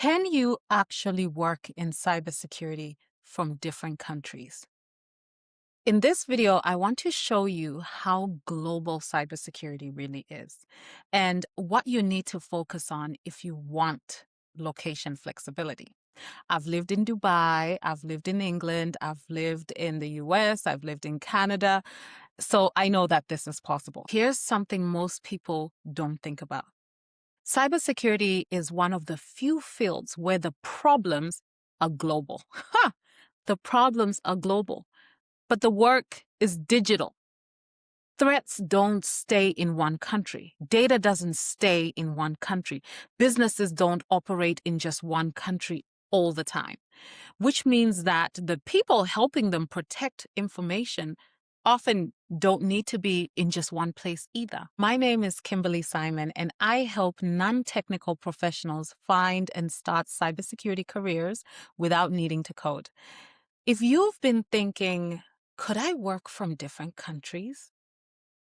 Can you actually work in cybersecurity from different countries? In this video, I want to show you how global cybersecurity really is and what you need to focus on if you want location flexibility. I've lived in Dubai, I've lived in England, I've lived in the US, I've lived in Canada, so I know that this is possible. Here's something most people don't think about. Cybersecurity is one of the few fields where the problems are global. Ha! The problems are global, but the work is digital. Threats don't stay in one country. Data doesn't stay in one country. Businesses don't operate in just one country all the time, which means that the people helping them protect information often don't need to be in just one place either. My name is Kimberly Simon, and I help non-technical professionals find and start cybersecurity careers without needing to code. If you've been thinking, could I work from different countries?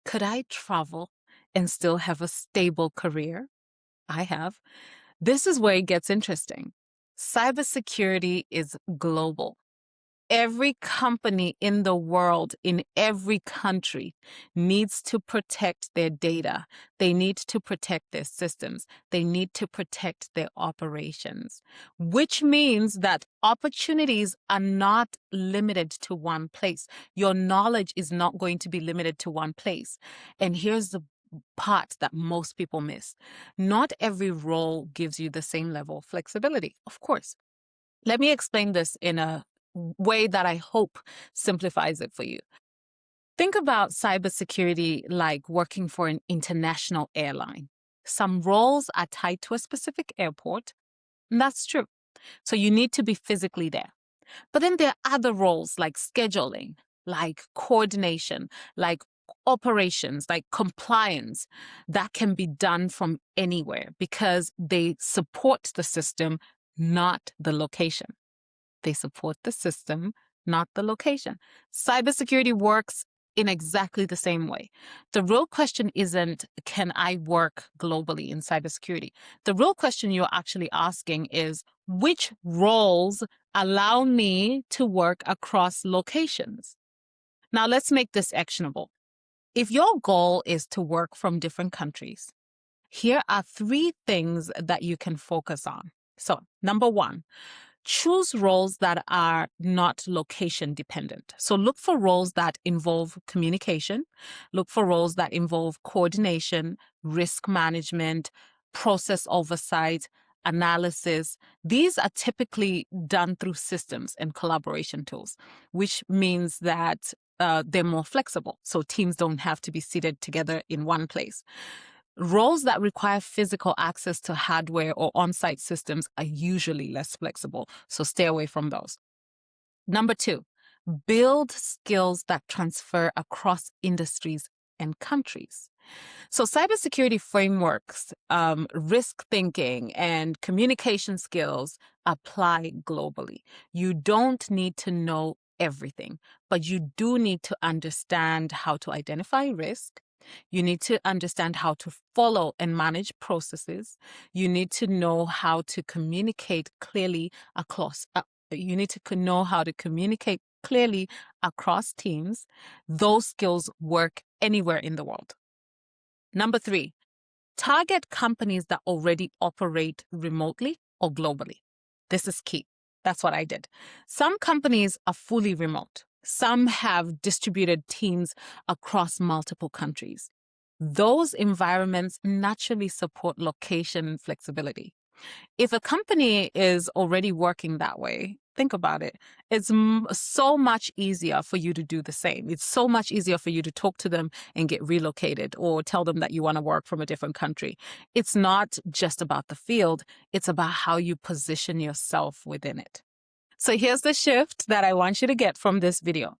Could I travel and still have a stable career? I have. This is where it gets interesting. Cybersecurity is global. Every company in the world, in every country, needs to protect their data. They need to protect their systems. They need to protect their operations, which means that opportunities are not limited to one place. Your knowledge is not going to be limited to one place. And here's the part that most people miss. Not every role gives you the same level of flexibility, of course. Let me explain this in a way that I hope simplifies it for you. Think about cybersecurity like working for an international airline. Some roles are tied to a specific airport, and that's true. So you need to be physically there. But then there are other roles like scheduling, like coordination, like operations, like compliance that can be done from anywhere because they support the system, not the location. They support the system, not the location. Cybersecurity works in exactly the same way. The real question isn't, can I work globally in cybersecurity? The real question you're actually asking is, which roles allow me to work across locations? Now, let's make this actionable. If your goal is to work from different countries, here are 3 things that you can focus on. So, number 1, choose roles that are not location dependent. So look for roles that involve communication, look for roles that involve coordination, risk management, process oversight, analysis. These are typically done through systems and collaboration tools, which means that they're more flexible. So teams don't have to be seated together in one place. Roles that require physical access to hardware or on-site systems are usually less flexible, so stay away from those. Number 2, build skills that transfer across industries and countries. So cybersecurity frameworks, risk thinking, and communication skills apply globally. You don't need to know everything, but you do need to understand how to identify risk. You need to understand how to follow and manage processes. You need to know how to communicate clearly across. You need to know how to communicate clearly across teams. Those skills work anywhere in the world. Number 3, target companies that already operate remotely or globally. This is key. That's what I did. Some companies are fully remote. Some have distributed teams across multiple countries. Those environments naturally support location flexibility. If a company is already working that way, think about it. It's so much easier for you to do the same. It's so much easier for you to talk to them and get relocated or tell them that you want to work from a different country. It's not just about the field. It's about how you position yourself within it. So here's the shift that I want you to get from this video.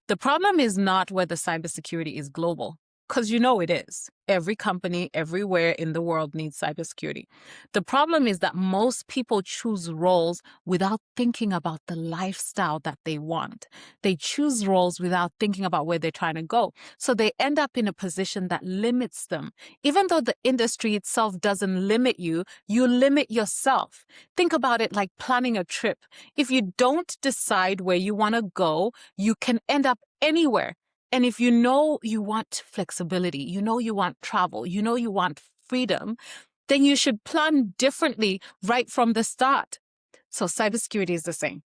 The problem is not whether cybersecurity is global. Because you know it is. Every company, everywhere in the world needs cybersecurity. The problem is that most people choose roles without thinking about the lifestyle that they want. They choose roles without thinking about where they're trying to go. So they end up in a position that limits them. Even though the industry itself doesn't limit you, you limit yourself. Think about it like planning a trip. If you don't decide where you want to go, you can end up anywhere. And if you know you want flexibility, you know you want travel, you know you want freedom, then you should plan differently right from the start. So cybersecurity is the same.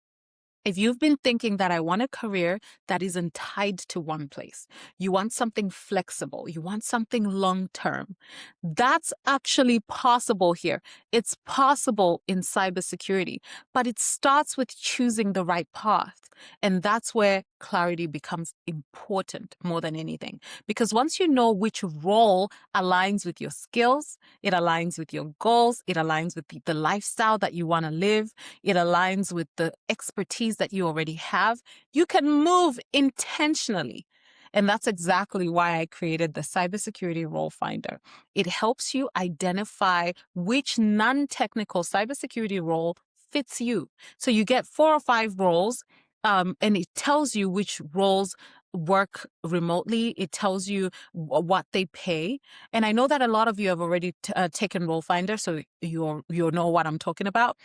If you've been thinking that I want a career that isn't tied to one place, you want something flexible, you want something long term, that's actually possible here. It's possible in cybersecurity, but it starts with choosing the right path. And that's where clarity becomes important more than anything. Because once you know which role aligns with your skills, it aligns with your goals, it aligns with the lifestyle that you want to live, it aligns with the expertise that you already have, you can move intentionally. And that's exactly why I created the Cybersecurity Role Finder. It helps you identify which non-technical cybersecurity role fits you. So you get 4 or 5 roles, and it tells you which roles work remotely. It tells you what they pay. And I know that a lot of you have already taken Role Finder, so you know what I'm talking about.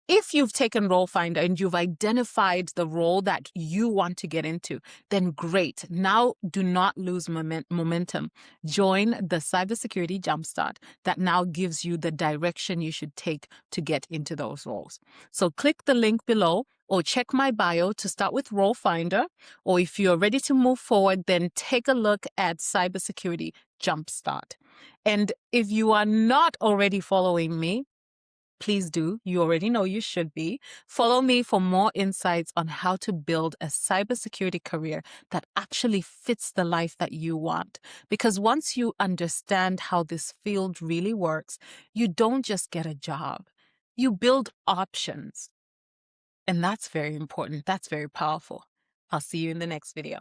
If you've taken Role Finder and you've identified the role that you want to get into, then great. Now do not lose momentum. Join the Cybersecurity Jumpstart that now gives you the direction you should take to get into those roles. So click the link below or check my bio to start with Role Finder. Or if you're ready to move forward, then take a look at Cybersecurity Jumpstart. And if you are not already following me, please do. You already know you should be. Follow me for more insights on how to build a cybersecurity career that actually fits the life that you want. Because once you understand how this field really works, you don't just get a job. You build options. And that's very important. That's very powerful. I'll see you in the next video.